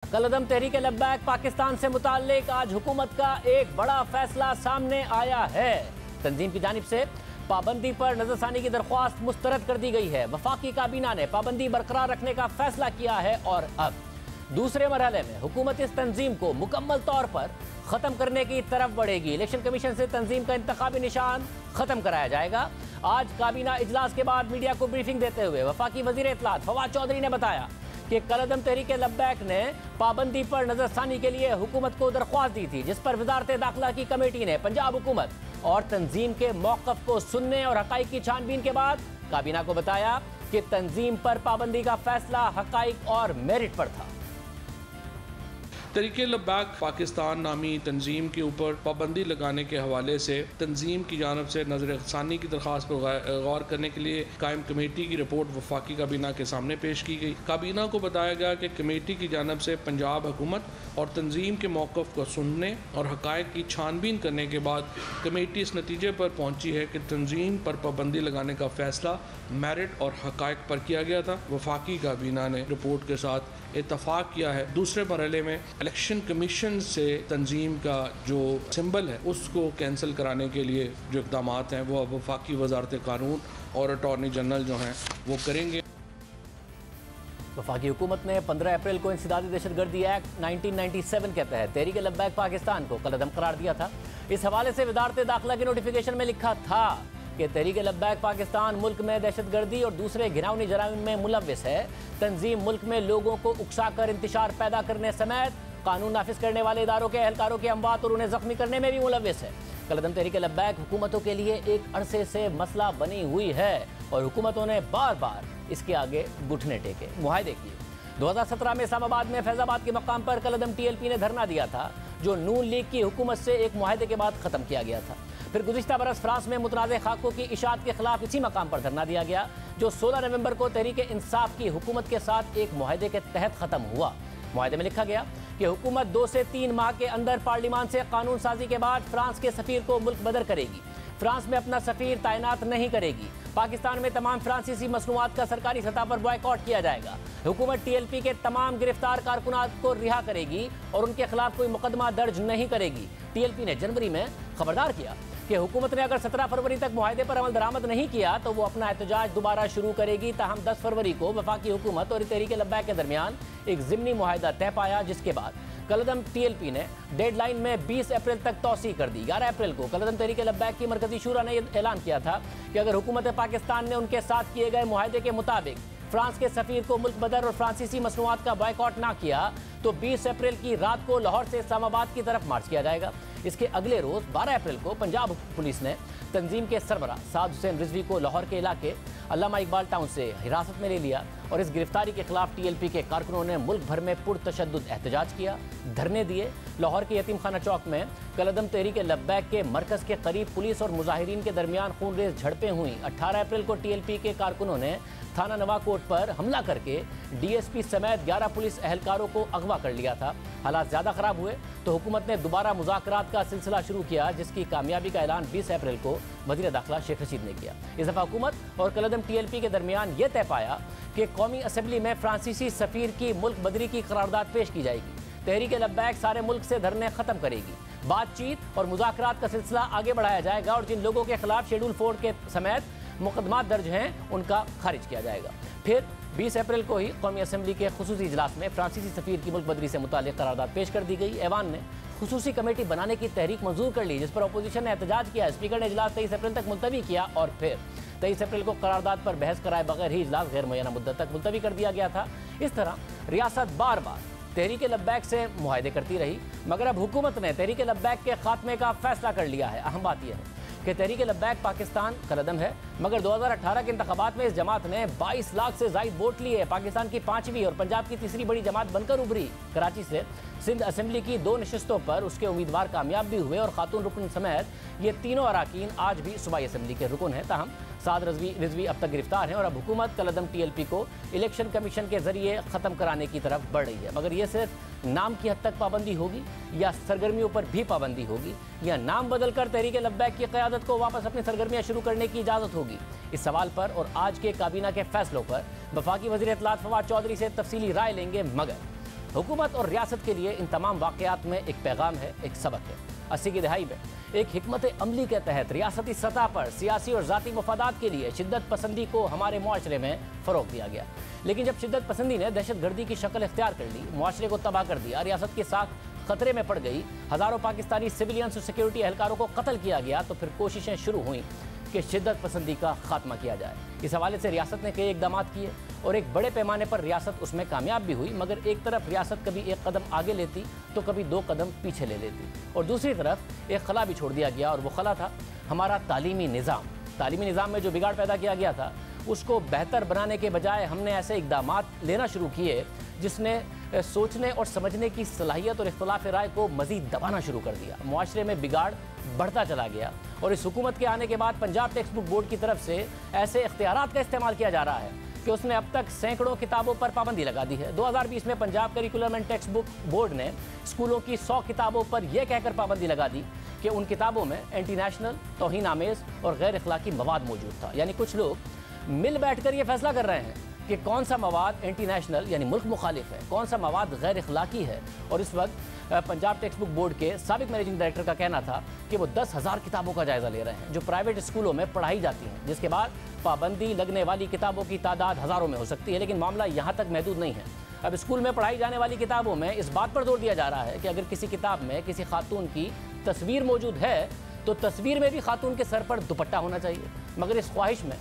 कलअदम तहरीक लब्बैक पाकिस्तान से मुताल्लिक आज हुकूमत का एक बड़ा फैसला सामने आया है। तंजीम की जानिब से पाबंदी पर नजरसानी की दरख्वास्त मुस्तरद कर दी गई है। वफाकी काबीना ने पाबंदी बरकरार रखने का फैसला किया है और अब दूसरे मरहले में हुकूमत इस तंजीम को मुकम्मल तौर पर खत्म करने की तरफ बढ़ेगी। इलेक्शन कमीशन से तंजीम का इंतखाबी निशान खत्म कराया जाएगा। आज काबीना इजलास के बाद मीडिया को ब्रीफिंग देते हुए वफाकी वजीर इत्तलात फवाद चौधरी ने बताया कि कलअदम तहरीक लब्बैक ने पाबंदी पर नजरसानी के लिए हुकूमत को दरख्वास्त दी थी, जिस पर वजारत दाखिला की कमेटी ने पंजाब हुकूमत और तंजीम के मौक़िफ़ को सुनने और हक़ाइक़ की छानबीन के बाद काबीना को बताया कि तंजीम पर पाबंदी का फैसला हक़ाइक़ और मेरिट पर था। तहरीक लब्बैक पाकिस्तान नामी तंजीम के ऊपर पाबंदी लगाने के हवाले से तंजीम की जानब से नज़रसानी की दरख्वास्त पर गौर करने के लिए कायम कमेटी की रिपोर्ट वफाकी काबीना के सामने पेश की गई। काबीना को बताया गया कि कमेटी की जानब से पंजाब हुकूमत और तंजीम के मौक़िफ़ को सुनने और हक़ाइक़ की छानबीन करने के बाद कमेटी इस नतीजे पर पहुँची है कि तंजीम पर पाबंदी लगाने का फ़ैसला मेरिट और हक़ाइक़ पर किया गया था। वफाकी काबीना ने रिपोर्ट के साथ इत्तफ़ाक़ किया है। दूसरे मरहले में इलेक्शन कमीशन से तंजीम का जो सिंबल है उसको कैंसिल कराने के लिए जो इक़दाम हैं वो वफाकी वज़ारत कानून और अटॉर्नी जनरल जो हैं वो करेंगे। वफाकी हुकूमत ने 15 अप्रैल को इंसदादी दहशतगर्दी एक्ट 1997 के तहत तहरीक लब्बैक पाकिस्तान को कलअदम करार दिया था। इस हवाले से वजारत दाखिला की नोटिफिकेशन में लिखा था कि तहरीक लब्बैक पाकिस्तान मुल्क में दहशतगर्दी और दूसरे घिनौनी जराइम में मुलव्विस है। तंजीम मुल्क में लोगों को उकसाकर इंतशार पैदा करने समेत कानून नाफिज करने वाले इदारों के एहलकारों की अमवात और उन्हें जख्मी करने में भी मुलव्विस है। कलअदम तहरीक लब्बैक हुकूमतों के लिए एक अरसे से मसला बनी हुई है और हुकूमतों ने बार बार इसके आगे घुटने टेके। मुआहदे किए। 2017 में इस्लामाबाद में फैजाबाद के मकाम पर कलअदम TLP ने धरना दिया था, जो नून लीग की हुकूमत से एक मुआहदे के बाद ख़त्म किया गया था। फिर गुज़िश्ता बरस फ्रांस में मुतनाज़ खाकों की इशाअत के खिलाफ इसी मकाम पर धरना दिया गया, जो 16 नवंबर को तहरीक इंसाफ की हुकूमत के साथ एक मुआहदे के तहत ख़त्म हुआ। मुआहदे में लिखा गया कि हुकूमत 2 से 3 माह के अंदर पार्लियामान से कानून साजी के बाद फ्रांस के सफ़ीर को मुल्क बदर करेगी। फ्रांस में अपना सफ़ीर तैनात नहीं करेगी। पाकिस्तान में तमाम फ्रांसीसी मसनूआत का सरकारी सतह पर बॉयकॉट किया जाएगा। हुकूमत TLP के तमाम गिरफ्तार कारकुनात को रिहा करेगी और उनके खिलाफ कोई मुकदमा दर्ज नहीं करेगी। TLP ने जनवरी में खबरदार किया कि हुकूमत ने अगर 17 फरवरी तक मुआहदे पर अमल दरामद नहीं किया तो वो अपना एहतजाज दोबारा शुरू करेगी। ताहम 10 फरवरी को वफाकी हुकूमत और तहरीक लब्बैक के दरमियान एक ज़िमनी मुआहदा तय पाया, जिसके बाद कलअदम TLP ने डेडलाइन में 20 अप्रैल तक तौसी कर दी। 11 अप्रैल को कलअदम तहरीक लब्बैक की मरकजी शूरा ने ऐलान किया था कि अगर हुकूमत पाकिस्तान ने उनके साथ किए गए मुआहदे के मुताबिक फ्रांस के सफ़ीर को मुल्क बदर और फ्रांसीसी मसनूआत का बॉयकॉट ना किया तो 20 अप्रैल की रात को लाहौर से इस्लामाबाद की तरफ मार्च किया जाएगा। इसके अगले रोज़ 12 अप्रैल को पंजाब पुलिस ने तंजीम के सरबराह साद हुसैन रिजवी को लाहौर के इलाके अल्लामा इकबाल टाउन से हिरासत में ले लिया और इस गिरफ्तारी के खिलाफ TLP के कारकुनों ने मुल्क भर में पुरतशद्दुद एहतजाज किया, धरने दिए। लाहौर के यतीम खाना चौक में कलअदम तहरीक लब्बैक के मरकज़ के करीब पुलिस और मुजाहिरीन के दरमियान खूनरेज झड़पें हुई। 18 अप्रैल को TLP के कारकुनों ने थाना नवाकोट पर हमला करके DSP समेत 11 पुलिस एहलकारों को अगवा कर लिया था। हालात ज़्यादा ख़राब हुए तो हुकूमत ने दोबारा मुज़ाकरात का सिलसिला शुरू किया, जिसकी कामयाबी का ऐलान 20 अप्रैल को वज़ीर दाखिला शेख रशीद ने किया। इस दफ़ा हुकूमत और कलअदम TLP के दरमियान यह तय पाया कि कौमी असम्बली में फ्रांसीसी सफ़ीर की मुल्क बदरी की करारदाद पेश की जाएगी। तहरीक लब्बैक सारे मुल्क से धरने ख़त्म करेगी। बातचीत और मुज़ाकरात का सिलसिला आगे बढ़ाया जाएगा और जिन लोगों के खिलाफ शेड्यूल 4 के समेत मुकदमा दर्ज हैं उनका खारिज किया जाएगा। फिर 20 अप्रैल को ही कौमी असम्बली के खुसूसी इजलास में फ्रांसीसी सफ़ीर की मुल्क बदरी से मुताल्लिक़ करारदाद पेश कर दी गई। ऐवान ने खुसूसी कमेटी बनाने की तहरीक मंजूर कर ली, जिस पर अपोजिशन ने एहतजाज किया। स्पीकर ने इजलास 23 अप्रैल तक मुलतवी किया और फिर 23 अप्रैल को करारदाद पर बहस कराए बगैर ही इजलास गैर मुय्यना मुद्दत तक मुलतवी कर दिया गया था। इस तरह रियासत बार बार तहरीक लब्बैक से मुआहदे करती रही, मगर अब हुकूमत ने तहरीक लब्बैक के खात्मे का फैसला कर लिया है। अहम बात यह है कि तहरीक लब्बैक पाकिस्तान कलअदम है, मगर 2018 के इंतखाबात में इस जमात ने 22 लाख से ज़ायद वोट लिए। पाकिस्तान की 5वीं और पंजाब की तीसरी बड़ी जमात बनकर उभरी। कराची से सिंध असम्बली की 2 नशिस्तों पर उसके उम्मीदवार कामयाब भी हुए और खातून रुकन समेत ये तीनों अराकीन आज भी सूबाई असम्बली के रुकन हैं। ताहम साद रिजवी अब तक गिरफ्तार हैं और अब हुकूमत कलअदम TLP को इलेक्शन कमीशन के जरिए ख़त्म कराने की तरफ बढ़ रही है। मगर ये सिर्फ नाम की हद तक पाबंदी होगी या सरगर्मियों पर भी पाबंदी होगी, या नाम बदलकर तहरीक लब्बैक की क़यादत को वापस अपनी सरगर्मियाँ शुरू करने की इजाज़त होगी? इस सवाल पर और आज के काबीना के फैसलों पर वफाकी वज़ीर इत्तलात फवाद चौधरी से तफसीली राय लेंगे। मगर हुकूमत और रियासत के लिए इन तमाम वाक़यात में एक पैगाम है, एक सबक है। 80 की दहाई में एक हिकमत अमली के तहत रियासती सतह पर सियासी और ज़ाती मफादात के लिए शिद्दत पसंदी को हमारे मुआशरे में फ़रोग़ दिया गया। लेकिन जब शिद्दत पसंदी ने दहशतगर्दी की शक्ल इख्तियार कर ली, मुआशरे को तबाह कर दिया, रियासत की साख खतरे में पड़ गई, हज़ारों पाकिस्तानी सिविलियंस और सिक्योरिटी एहलकारों को कत्ल किया गया, तो फिर कोशिशें शुरू हुई कि शिद्दत पसंदी का खात्मा किया जाए। इस हवाले से रियासत ने कई इक़दाम किए और एक बड़े पैमाने पर रियासत उसमें कामयाब भी हुई, मगर एक तरफ रियासत कभी एक कदम आगे लेती तो कभी 2 कदम पीछे ले लेती, और दूसरी तरफ एक खला भी छोड़ दिया गया, और वो खला था हमारा तालीमी निज़ाम। तालीमी निज़ाम में जो बिगाड़ पैदा किया गया था उसको बेहतर बनाने के बजाय हमने ऐसे इक़दाम लेना शुरू किए जिसने सोचने और समझने की सलाहियत और इख्तिलाफ राय को मज़ीद दबाना शुरू कर दिया। मुआशरे में बिगाड़ बढ़ता चला गया, और इस हुकूमत के आने के बाद पंजाब टेक्स्ट बुक बोर्ड की तरफ से ऐसे इख्तियारात का इस्तेमाल किया जा रहा है कि उसने अब तक सैकड़ों किताबों पर पाबंदी लगा दी है। 2020 में Punjab curriculum and text book board ने स्कूलों की 100 किताबों पर यह कहकर पाबंदी लगा दी कि उन किताबों में एंटी नेशनल, तौहीन आमेज़ और गैर अखलाकी मवाद मौजूद था। यानी कुछ लोग मिल बैठकर ये फैसला कर रहे हैं कि कौन सा मवाद एंटी नेशनल यानी मुल्क मुखालिफ है, कौन सा मवाद गैर अखलाकी है। और इस वक्त पंजाब टेक्स्ट बुक बोर्ड के साबिक मैनेजिंग डायरेक्टर का कहना था कि वो 10,000 किताबों का जायज़ा ले रहे हैं जो प्राइवेट स्कूलों में पढ़ाई जाती हैं, जिसके बाद पाबंदी लगने वाली किताबों की तादाद हज़ारों में हो सकती है। लेकिन मामला यहाँ तक महदूद नहीं है। अब स्कूल में पढ़ाई जाने वाली किताबों में इस बात पर जोर दिया जा रहा है कि अगर किसी किताब में किसी खातून की तस्वीर मौजूद है तो तस्वीर में भी खातून के सर पर दुपट्टा होना चाहिए। मगर इस ख्वाहिश में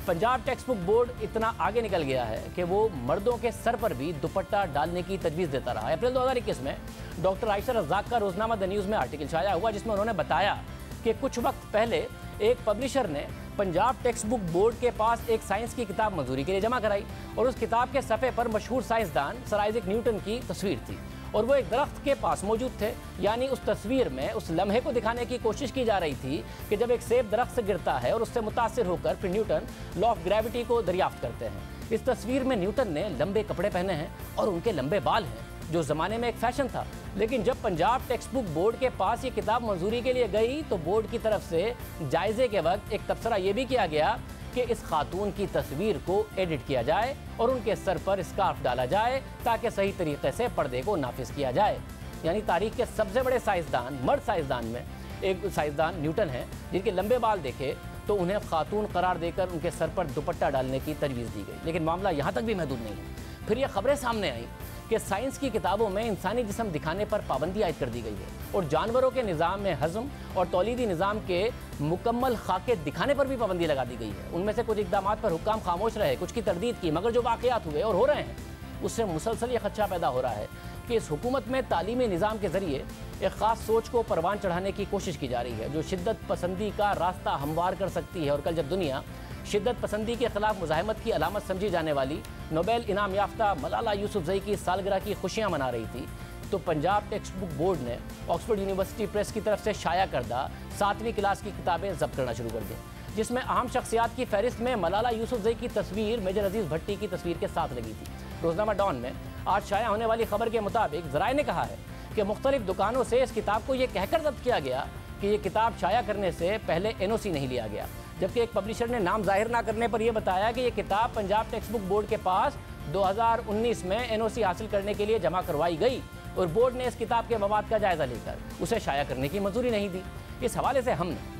पंजाब टेक्स्ट बुक बोर्ड इतना आगे निकल गया है कि वो मर्दों के सर पर भी दुपट्टा डालने की तजवीज़ देता रहा है। अप्रैल 2021 में डॉक्टर आयशा रज़ाक का रोज़नामा द न्यूज़ में आर्टिकल छाया हुआ, जिसमें उन्होंने बताया कि कुछ वक्त पहले एक पब्लिशर ने पंजाब टेक्स्ट बुक बोर्ड के पास एक साइंस की किताब मंजूरी के लिए जमा कराई, और उस किताब के सफ़े पर मशहूर साइंसदान सर आइजैक न्यूटन की तस्वीर थी, और वो एक दरख्त के पास मौजूद थे। यानी उस तस्वीर में उस लम्हे को दिखाने की कोशिश की जा रही थी कि जब एक सेब दरख्त से गिरता है और उससे मुतासिर होकर फिर न्यूटन लॉ ऑफ ग्रेविटी को दरियाफ्त करते हैं। इस तस्वीर में न्यूटन ने लंबे कपड़े पहने हैं और उनके लंबे बाल हैं, जो ज़माने में एक फ़ैशन था। लेकिन जब पंजाब टेक्स्ट बुक बोर्ड के पास ये किताब मंजूरी के लिए गई तो बोर्ड की तरफ से जायज़े के वक्त एक तबसरा ये भी किया गया कि इस खातून की तस्वीर को एडिट किया जाए और उनके सर पर स्कार्फ डाला जाए ताकि सही तरीके से पर्दे को नाफिज किया जाए। यानी तारीख के सबसे बड़े साइंसदान, मर्द साइंसदान में एक साइंसदान न्यूटन है, जिनके लंबे बाल देखे तो उन्हें खातून करार देकर उनके सर पर दुपट्टा डालने की तजवीज़ दी गई। लेकिन मामला यहाँ तक भी महदूद नहीं है। फिर यह खबरें सामने आई कि साइंस की किताबों में इंसानी जिस्म दिखाने पर पाबंदी आयद कर दी गई है, और जानवरों के निज़ाम में हज़म और तौलीदी निज़ाम के मुकम्मल खाके दिखाने पर भी पाबंदी लगा दी गई है। उनमें से कुछ इक़दाम पर हुक्काम खामोश रहे, कुछ की तरदीद की, मगर जो वाक़यात हुए और हो रहे हैं उससे मुसलसल ये खदशा पैदा हो रहा है कि इस हुकूमत में तालीमी निज़ाम के ज़रिए एक ख़ास सोच को परवान चढ़ाने की कोशिश की जा रही है, जो शिद्दत पसंदी का रास्ता हमवार कर सकती है। और कल जब दुनिया शिद्दत पसंदी के खिलाफ मुज़ाहमत की अलामत समझी जाने वाली नोबेल इनाम याफ्ता मलाला यूसुफज़ई की सालगिरह की खुशियाँ मना रही थी, तो पंजाब टेक्स्ट बुक बोर्ड ने ऑक्सफोर्ड यूनिवर्सिटी प्रेस की तरफ से शाया करदा 7वीं क्लास की किताबें ज़ब्त करना शुरू कर दी, जिसमें अहम शख्सियात की फहरिस्त में मलाला यूसुफज़ई की तस्वीर मेजर अजीज़ भट्टी की तस्वीर के साथ लगी थी। रोज़नामा डॉन में आज शाया होने वाली खबर के मुताबिक ज़राए ने कहा है कि मुख्तलिफ दुकानों से इस किताब को ये कहकर ज़ब्त किया गया कि ये किताब शाया करने से पहले NOC नहीं लिया गया, जबकि एक पब्लिशर ने नाम जाहिर ना करने पर यह बताया कि ये किताब पंजाब टेक्स्ट बुक बोर्ड के पास 2019 में NOC हासिल करने के लिए जमा करवाई गई, और बोर्ड ने इस किताब के मवाद का जायज़ा लेकर उसे शाया करने की मंजूरी नहीं दी। इस हवाले से हमने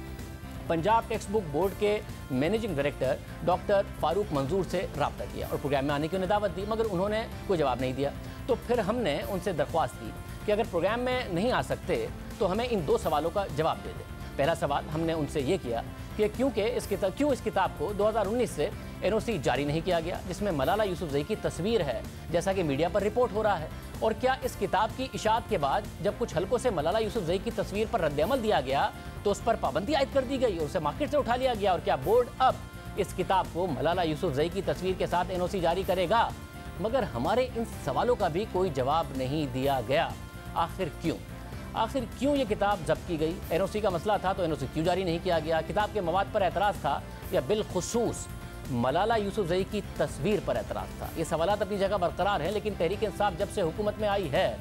पंजाब टेक्स्ट बुक बोर्ड के मैनेजिंग डायरेक्टर डॉक्टर फारूक मंजूर से रब्ता किया और प्रोग्राम में आने की उन्हें दावत दी, मगर उन्होंने कोई जवाब नहीं दिया। तो फिर हमने उनसे दरख्वास्त की कि अगर प्रोग्राम में नहीं आ सकते तो हमें इन 2 सवालों का जवाब दे दें। पहला सवाल हमने उनसे ये किया कि क्यों इस किताब को 2019 से NOC जारी नहीं किया गया, जिसमें मलाला यूसुफज़ई की तस्वीर है जैसा कि मीडिया पर रिपोर्ट हो रहा है, और क्या इस किताब की इशाअत के बाद जब कुछ हलकों से मलाला यूसुफज़ई की तस्वीर पर रद्द-ए-अमल दिया गया तो उस पर पाबंदी आयद कर दी गई और उसे मार्केट से उठा लिया गया, और क्या बोर्ड अब इस किताब को मलाला यूसुफज़ई की तस्वीर के साथ NOC जारी करेगा? मगर हमारे इन सवालों का भी कोई जवाब नहीं दिया गया। आखिर क्यों ये किताब जब्त की गई? NOC का मसला था तो NOC क्यों जारी नहीं किया गया? किताब के मवाद पर एतराज़ था या बिलखुसूस मलाला यूसुफज़ई की तस्वीर पर एतराज़ था? ये सवालात अपनी जगह बरकरार हैं, लेकिन तहरीक इंसाफ जब से हुकूमत में आई है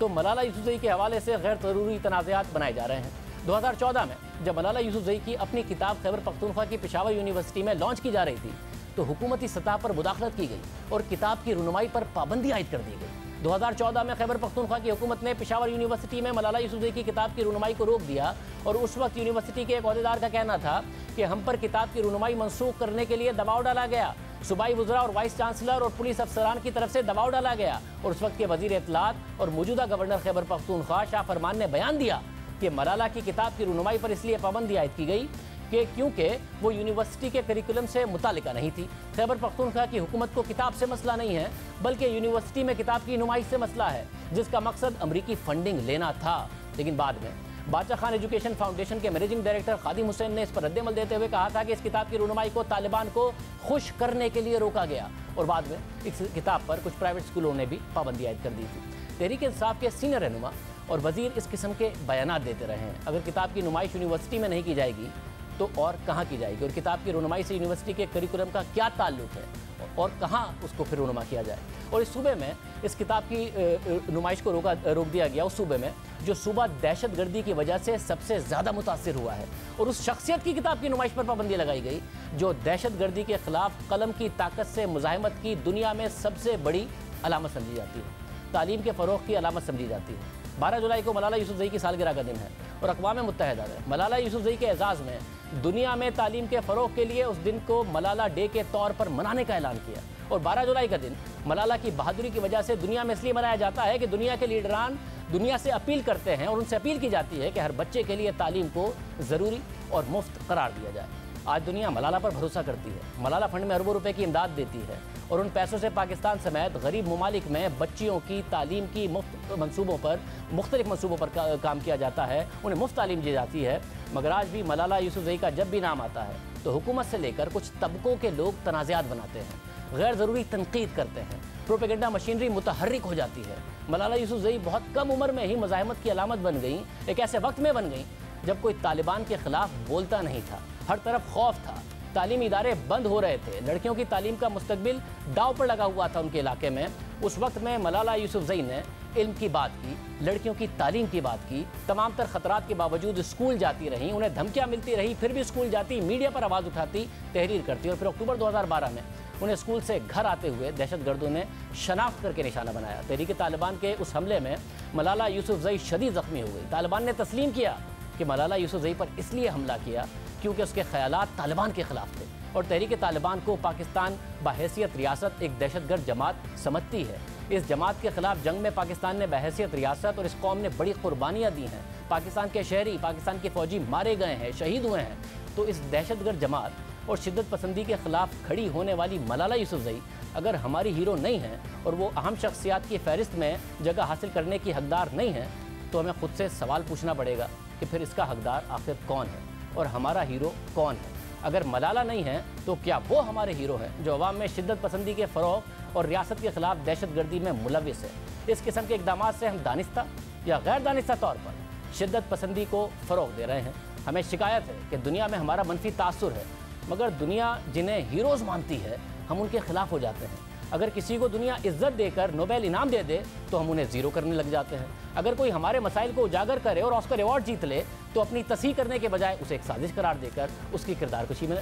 तो मलाला यूसुफज़ई के हवाले से गैर ज़रूरी तनाज़ात बनाए जा रहे हैं। 2014 में जब मलाला यूसुफज़ई की अपनी किताब खैबर पख्तूनख्वा की पेशावर यूनिवर्सिटी में लॉन्च की जा रही थी तो हुकूमती सतह पर मुदाखलत की गई और किताब की रुनुमाई पर पाबंदी आयद कर दी गई। 2014 में खैबर पख्तूनख्वा की हुकूमत ने पेशावर यूनिवर्सिटी में मलाला यूसुफजई की किताब की रुनुमाई को रोक दिया और उस वक्त यूनिवर्सिटी के एक अहदेदार का कहना था कि हम पर किताब की रुनुमाई मनसूख करने के लिए दबाव डाला गया। सूबाई वज़रा और वाइस चांसलर और पुलिस अफसरान की तरफ से दबाव डाला गया और उस वक्त के वजीर इत्तलात और मौजूदा गवर्नर खैबर पख्तूनख्वा शाह फरमान ने बयान दिया कि मलाला की किताब की रुनुमाई पर इसलिए पाबंदी आयद की गई कि क्योंकि वो यूनिवर्सिटी के करिकुलम से मुतालिका नहीं थी। खैबर पख्तूनख्वा की हुकूमत को किताब से मसला नहीं है बल्कि यूनिवर्सिटी में किताब की नुमाइश से मसला है, जिसका मकसद अमरीकी फंडिंग लेना था। लेकिन बाद में बादशाह खान एजुकेशन फाउंडेशन के मैनेजिंग डायरेक्टर खादिम हुसैन ने इस पर रद्दमल देते हुए कहा था कि इस किताब की रुनुमाई को तालिबान को खुश करने के लिए रोका गया और बाद में इस किताब पर कुछ प्राइवेट स्कूलों ने भी पाबंदी आयद कर दी थी। तहरीक इंसाफ के सीनियर रहनुमा और वजीर इस किस्म के बयानात देते रहे हैं। अगर किताब की नुमाइश यूनिवर्सिटी में नहीं की जाएगी तो और कहाँ की जाएगी, और किताब की रुनुमाई से यूनिवर्सिटी के करिकुलम का क्या ताल्लुक है और कहाँ उसको फिर रुनुमा किया जाए। और इस सूबे में इस किताब की नुमाइश को रोक दिया गया उस सूबे में जो सूबा दहशत गर्दी की वजह से सबसे ज़्यादा मुतासिर हुआ है, और उस शख्सियत की किताब की नुमाइश पर पाबंदी लगाई गई जो दहशत गर्दी के ख़िलाफ़ कलम की ताकत से मुज़ाहमत की दुनिया में सबसे बड़ी अलामत समझी जाती है, तालीम के फ़रोग़ की अलामत समझी जाती है। 12 जुलाई को मलाला यूसुफजई की सालगिरह का दिन है और अक़वाम मुत्तहिदा ने मलाला यूसुफजई के एजाज़ में दुनिया में तालीम के फ़रोग़ के लिए उस दिन को मलाला डे के तौर पर मनाने का ऐलान किया। और 12 जुलाई का दिन मलाला की बहादुरी की वजह से दुनिया में इसलिए मनाया जाता है कि दुनिया के लीडरान दुनिया से अपील करते हैं और उनसे अपील की जाती है कि हर बच्चे के लिए तालीम को ज़रूरी और मुफ्त करार दिया जाए। आज दुनिया मलाला पर भरोसा करती है, मलाला फंड में अरबों रुपए की इमदाद देती है और उन पैसों से पाकिस्तान समेत गरीब ममालिक में बच्चियों की तालीम की मुख्तलिफ मनसूबों पर काम किया जाता है, उन्हें मुफ्त तालीम दी जाती है। मगर आज भी मलाला यूसुफजई का जब भी नाम आता है तो हुकूमत से लेकर कुछ तबकों के लोग तनाज़ात बनाते हैं, गैर ज़रूरी तनकीद करते हैं, प्रोपेगेंडा मशीनरी मुतहर्रिक हो जाती है। मलाला यूसुफजई बहुत कम उम्र में ही मज़ाहमत की अलामत बन गई, एक ऐसे वक्त में बन गई जब कोई तालिबान के ख़िलाफ़ बोलता नहीं था, हर तरफ खौफ था, तालीमी इदारे बंद हो रहे थे, लड़कियों की तालीम का मुस्तकबिल दाव पर लगा हुआ था उनके इलाके में। उस वक्त में मलाला यूसुफजई ने इल्म की बात की, लड़कियों की तालीम की बात की, तमाम तर ख़तरात के बावजूद स्कूल जाती रहीं, उन्हें धमकियाँ मिलती रही फिर भी स्कूल जाती, मीडिया पर आवाज़ उठाती, तहरीर करती और फिर अक्टूबर 2012 में उन्हें स्कूल से घर आते हुए दहशतगर्दों ने शनाख्त करके निशाना बनाया। तहरीक तालिबान के उस हमले में मलाला यूसुफजई शदीद ज़ख्मी हो गई। तालिबान ने तस्लीम किया कि मलाला यूसुफजई पर इसलिए हमला किया क्योंकि उसके ख़यालात तालिबान के ख़िलाफ़ थे और तहरीक तालिबान को पाकिस्तान बहैसियत रियासत एक दहशतगर्द जमात समझती है। इस जमात के ख़िलाफ़ जंग में पाकिस्तान ने बहैसियत रियासत और इस कौम ने बड़ी कुर्बानियाँ दी हैं। पाकिस्तान के शहरी, पाकिस्तान के फ़ौजी मारे गए हैं, शहीद हुए हैं। तो इस दहशतगर्द जमात और शिद्दत पसंदी के ख़िलाफ़ खड़ी होने वाली मलाला यूसुफजई अगर हमारी हीरो नहीं है और वो अहम शख्सियात की फ़हरिस्त में जगह हासिल करने की हकदार नहीं है, तो हमें ख़ुद से सवाल पूछना पड़ेगा कि फिर इसका हकदार आखिर कौन है और हमारा हीरो कौन है। अगर मलाला नहीं है तो क्या वो हमारे हीरो हैं जो अवाम में शिद्दत पसंदी के फ़रोग़ और रियासत के ख़िलाफ़ दहशतगर्दी में मुलविस है। इस किस्म के इक़दामात से हम दानिस्ता या गैर दानिस्ता तौर पर शिद्दत पसंदी को फ़रोग़ दे रहे हैं। हमें शिकायत है कि दुनिया में हमारा मनफी तासुर है, मगर दुनिया जिन्हें हीरोज़ मानती है हम उनके ख़िलाफ़ हो जाते हैं। अगर किसी को दुनिया इज्जत देकर नोबेल इनाम दे दे तो हम उन्हें ज़ीरो करने लग जाते हैं। अगर कोई हमारे मसाइल को उजागर करे और ऑस्कर अवार्ड जीत ले तो अपनी तस्हीह करने के बजाय उसे एक साजिश करार देकर उसकी किरदार कशी में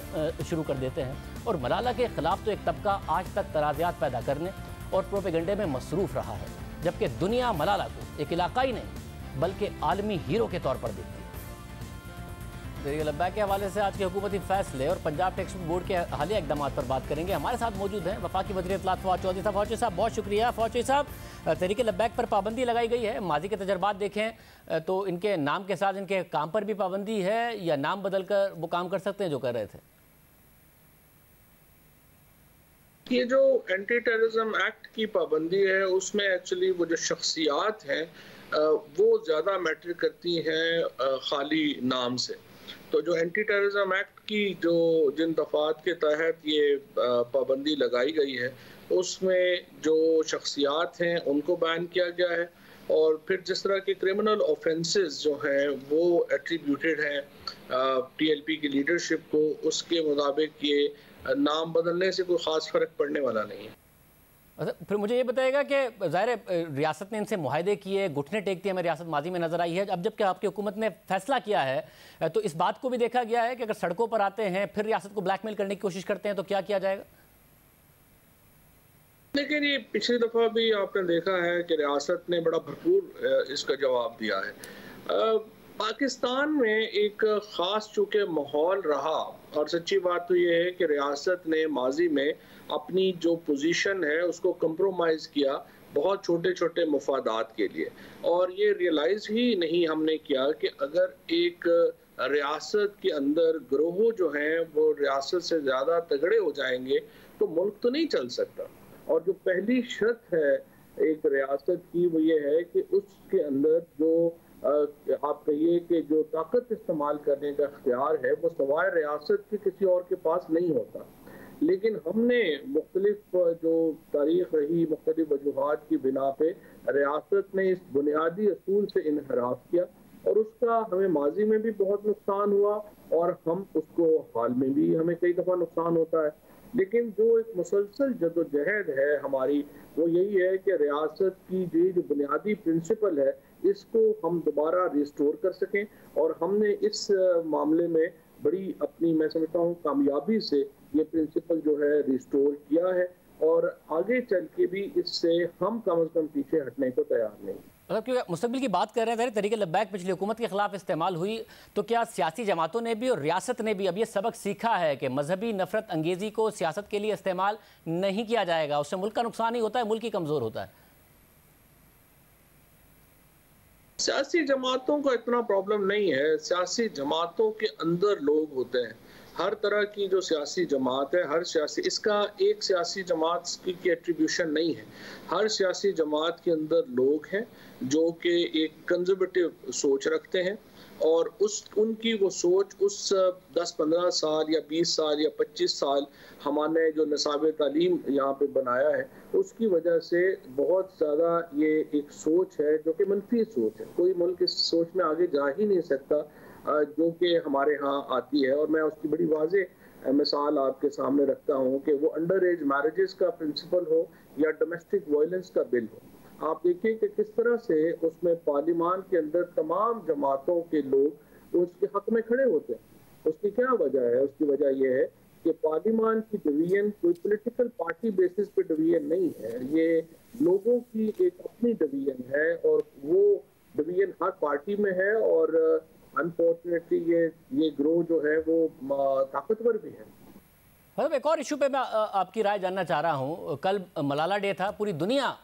शुरू कर देते हैं। और मलाला के ख़िलाफ़ तो एक तबका आज तक तनाज़ात पैदा करने और प्रोपेगेंडे में मसरूफ़ रहा है, जबकि दुनिया मलाला को एक इलाकाई नहीं बल्कि आलमी हीरो के तौर पर देखती है। तहरीक लब्बैक के हवाले से आज के हुकूमती फैसले और पंजाब टेक्स्ट बोर्ड के हालिया इक़दामात पर बात करेंगे। हमारे साथ मौजूद हैं वफाकी वज़ीर इत्तलात फ़वाद चौधरी साहब। फ़वाद साहब बहुत शुक्रिया। फ़वाद साहब, तहरीक लब्बैक पर पाबंदी लगाई गई है, माजी के तजर्बात देखें तो इनके नाम के साथ इनके काम पर भी पाबंदी है या नाम बदल कर वो काम कर सकते हैं जो कर रहे थे? ये जो एंटी टेररिज्म एक्ट की पाबंदी है उसमें एक्चुअली वो जो शख्सियात हैं वो ज़्यादा मैटर करती हैं खाली नाम से। तो जो एंटी टेररिज्म एक्ट की जिन दफ़ात के तहत ये पाबंदी लगाई गई है उसमें जो शख्सियात हैं उनको बैन किया गया है, और फिर जिस तरह के क्रिमिनल ऑफेंसेस जो हैं वो एट्रीब्यूटेड हैं टीएलपी की लीडरशिप को, उसके मुताबिक ये नाम बदलने से कोई ख़ास फ़र्क पड़ने वाला नहीं है। अच्छा, फिर मुझे ये बताएगा कि ज़ाहिर रियासत ने इनसे मुआहदे किए, घुटने टेक दिए, हमें रियासत माजी में नज़र आई है। अब जबकि आपकी हुकूमत ने फैसला किया है तो इस बात को भी देखा गया है कि अगर सड़कों पर आते हैं फिर रियासत को ब्लैकमेल करने की कोशिश करते हैं तो क्या किया जाएगा? लेकिन ये पिछली दफ़ा भी आपने देखा है कि रियासत ने बड़ा भरपूर इसका जवाब दिया है। पाकिस्तान में एक ख़ास चूँकि माहौल रहा, और सच्ची बात तो ये है कि रियासत ने माजी में अपनी जो पोजीशन है उसको कंप्रोमाइज़ किया बहुत छोटे छोटे मफादात के लिए, और ये रियलाइज़ ही नहीं हमने किया कि अगर एक रियासत के अंदर गिरोह जो हैं वो रियासत से ज़्यादा तगड़े हो जाएंगे तो मुल्क तो नहीं चल सकता। और जो पहली शर्त है एक रियासत की वो ये है कि उसके अंदर जो आप कहिए कि जो ताकत इस्तेमाल करने का इख्तियार है वो सवाए रियासत के किसी और के पास नहीं होता। लेकिन हमने मुख्तलिफ जो तारीख रही, मुख्तलिफ वजूहात की बिना पे रियासत ने इस बुनियादी असूल से इनहराफ किया, और उसका हमें माजी में भी बहुत नुकसान हुआ और हम उसको हाल में भी हमें कई दफ़ा नुकसान होता है। लेकिन जो एक मुसलसल जदोजहद है हमारी वो यही है कि रियासत की जो बुनियादी प्रिंसिपल है इसको हम दोबारा रिस्टोर कर सकें, और हमने इस मामले में बड़ी अपनी मैं समझता हूँ कामयाबी से ये प्रिंसिपल जो है रिस्टोर किया है, और आगे चल के भी इससे हम कम से कम पीछे हटने को तैयार नहीं। मतलब क्योंकि मुस्तकबिल की बात कर रहे हैं, तहरीक लब्बैक पिछली हुकूमत के खिलाफ इस्तेमाल हुई, तो क्या सियासी जमातों ने भी और रियासत ने भी अब ये सबक सीखा है कि मजहबी नफरत अंगेजी को सियासत के लिए इस्तेमाल नहीं किया जाएगा? उससे मुल्क का नुकसान ही होता है, मुल्क ही कमज़ोर होता है। सियासी जमातों का इतना प्रॉब्लम नहीं है, सियासी जमातों के अंदर लोग होते हैं। हर तरह की जो सियासी जमात है, हर सियासी, इसका एक सियासी जमात की एट्रीब्यूशन नहीं है। हर सियासी जमात के अंदर लोग हैं जो कि एक कंजर्वेटिव सोच रखते हैं, और उनकी वो सोच उस 10-15 साल या 20 साल या 25 साल हमने जो निसाब तालीम यहाँ पे बनाया है उसकी वजह से बहुत ज़्यादा ये एक सोच है जो कि मनफी सोच है। कोई मुल्क इस सोच में आगे जा ही नहीं सकता जो कि हमारे यहाँ आती है। और मैं उसकी बड़ी वाज़ेह मिसाल आपके सामने रखता हूँ कि वो अंडर एज मैरिजेस का प्रिंसिपल हो या डोमेस्टिक वायलेंस का बिल हो। आप देखिए कि किस तरह से उसमें पार्लियामान के अंदर तमाम जमातों के लोग उसके हक में खड़े होते हैं। उसकी क्या वजह है? उसकी वजह यह है कि पार्लियामान की डिवीजन कोई पॉलिटिकल पार्टी बेसिस पे डिवीजन नहीं है, ये लोगों की एक अपनी डिवीजन है, और वो डिवीजन हर पार्टी में है, और अनफॉर्चुनेटली ये ग्रोह जो है वो ताकतवर भी है। मतलब एक और इशू पे मैं आपकी राय जानना चाह रहा हूँ। कल मलाला डे था, पूरी दुनिया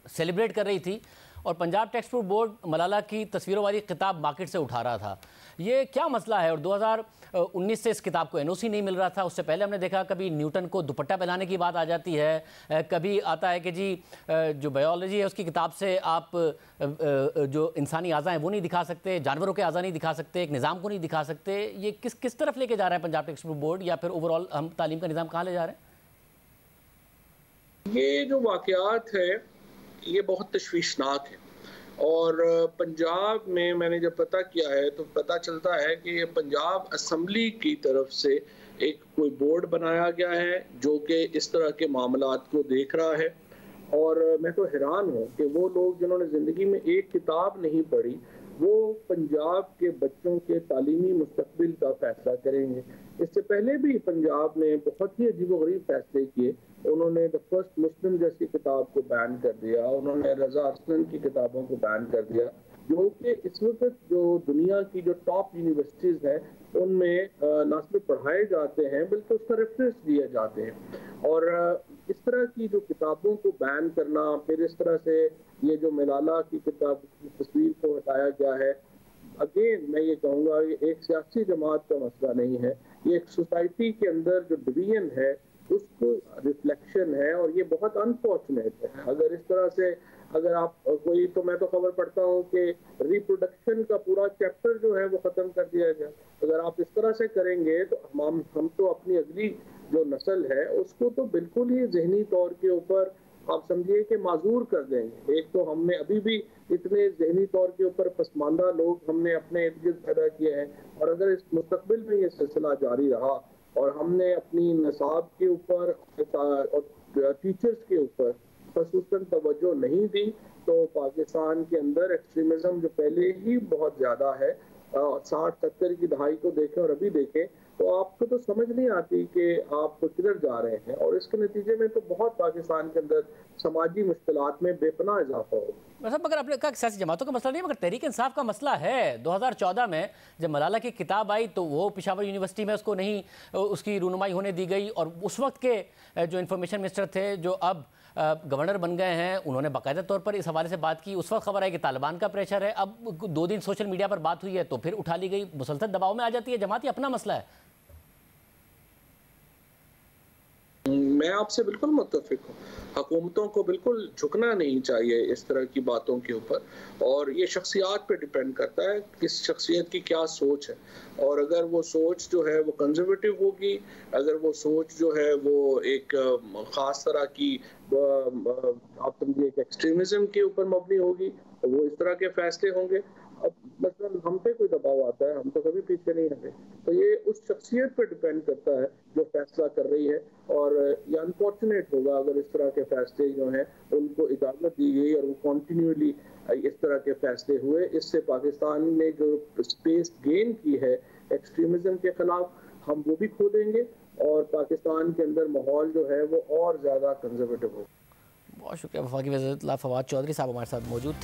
सेलिब्रेट कर रही थी, और Punjab text book board Malala की तस्वीरों वाली किताब मार्केट से उठा रहा था। ये क्या मसला है? और 2019 से इस किताब को एनओसी नहीं मिल रहा था। उससे पहले हमने देखा कभी न्यूटन को दुपट्टा पहनाने की बात आ जाती है, कभी आता है कि जी जो बायोलॉजी है उसकी किताब से आप जो इंसानी आज़ा हैं वो नहीं दिखा सकते, जानवरों के आज़ा नहीं दिखा सकते, एक निज़ाम को नहीं दिखा सकते। ये किस तरफ लेके जा रहा है पंजाब टेक्स्ट बुक बोर्ड, या फिर ओवरऑल हम तालीम का निज़ाम कहाँ ले जा रहे हैं? ये जो वाक़यात है ये बहुत तशवीशनाक है, और पंजाब में मैंने जब पता किया है तो पता चलता है कि ये पंजाब असम्बली की तरफ से एक कोई बोर्ड बनाया गया है जो कि इस तरह के मामलात को देख रहा है। और मैं तो हैरान हूँ कि वो लोग जिन्होंने ज़िंदगी में एक किताब नहीं पढ़ी वो पंजाब के बच्चों के तालीमी मुस्तकबिल का फैसला करेंगे। इससे पहले भी पंजाब ने बहुत ही अजीबोगरीब फैसले किए। उन्होंने द फर्स्ट मुस्लिम जैसी किताब को बैन कर दिया, उन्होंने रजा अरसलन की किताबों को बैन कर दिया, जो कि इस वक्त जो दुनिया की जो टॉप यूनिवर्सिटीज़ हैं उनमें न सिर्फ पढ़ाए जाते हैं बल्कि उसका रेफरेंस दिए जाते हैं। और इस तरह की जो किताबों को बैन करना, फिर इस तरह से ये जो मलाला की किताब की तस्वीर को हटाया गया है, अगेन मैं ये कहूँगा ये एक सियासी जमात का मसला नहीं है, ये एक सोसाइटी के अंदर जो डिवीजन है उसको रिफ्लेक्शन है, और ये बहुत अनफॉर्चुनेट है। अगर इस तरह से अगर आप कोई, तो मैं तो खबर पढ़ता हूँ कि रिप्रोडक्शन का पूरा चैप्टर जो है वो ख़त्म कर दिया गया। अगर आप इस तरह से करेंगे तो हम तो अपनी अगली जो नस्ल है उसको तो बिल्कुल ही जहनी तौर के ऊपर आप समझिए कि माजूर कर देंगे। एक तो हमने अभी भी इतने जहनी तौर के ऊपर पसमानदा लोग हमने अपने इर्द गिर्द पैदा किए हैं, और अगर इस मुस्तकबिल में ये सिलसिला जारी रहा और हमने अपनी निसाब के ऊपर और टीचर्स के ऊपर खसूसन तवज्जो नहीं दी तो पाकिस्तान के अंदर एक्सट्रीमिज्म जो पहले ही बहुत ज़्यादा है 60-70 की दहाई को देखें और अभी देखें तो आपको तो समझ नहीं आती कि आप किधर जा रहे हैं, और इसके नतीजे में तो बहुत पाकिस्तान के अंदर समाजी मुश्किलात में बेपनाह इजाफा हो। मतलब मगर आपने कहा सियासी जमातों का मसला नहीं, मगर तहरीक इंसाफ का मसला है। 2014 में जब मलाला की किताब आई तो वो पेशावर यूनिवर्सिटी में उसको नहीं उसकी रूनुमाई होने दी गई, और उस वक्त के जो इन्फॉर्मेशन मिनिस्टर थे जो अब गवर्नर बन गए हैं, उन्होंने बाकायदा तौर पर इस हवाले से बात की। उस वक्त खबर आई कि तालिबान का प्रेशर है। अब 2 दिन सोशल मीडिया पर बात हुई है तो फिर उठा ली गई, मुसलसल दबाव में आ जाती है जमात। ये अपना मसला है। मैं आपसे बिल्कुल मुत्तफिक हूँ। हुकूमतों को बिल्कुल झुकना नहीं चाहिए इस तरह की बातों के ऊपर, और ये शख्सियात पे डिपेंड करता है किस शख्सियत की क्या सोच है। और अगर वो सोच जो है वो कंजर्वेटिव होगी, अगर वो सोच जो है वो एक ख़ास तरह की आप समझिए एक एक्सट्रीमिज़म के ऊपर मबनी होगी, तो वो इस तरह के फैसले होंगे। अब मतलब हम पे कोई दबाव आता है, हम तो कभी पीछे नहीं हटे। तो ये उस शख्सियत पे डिपेंड करता है जो फैसला कर रही है, और ये अनफॉर्चुनेट होगा अगर इस तरह के फैसले जो हैं उनको इजाज़त दी गई और वो कॉन्टीन्यूअली इस तरह के फैसले हुए। इससे पाकिस्तान ने जो स्पेस गेन की है एक्सट्रीमिज़म के खिलाफ, हम वो भी खो देंगे, और पाकिस्तान के अंदर माहौल जो है वो और ज़्यादा कंजर्वेटिव होगा। बहुत शुक्रिया। वफाकी वज़ीर फवाद चौधरी साहब हमारे साथ मौजूद थे।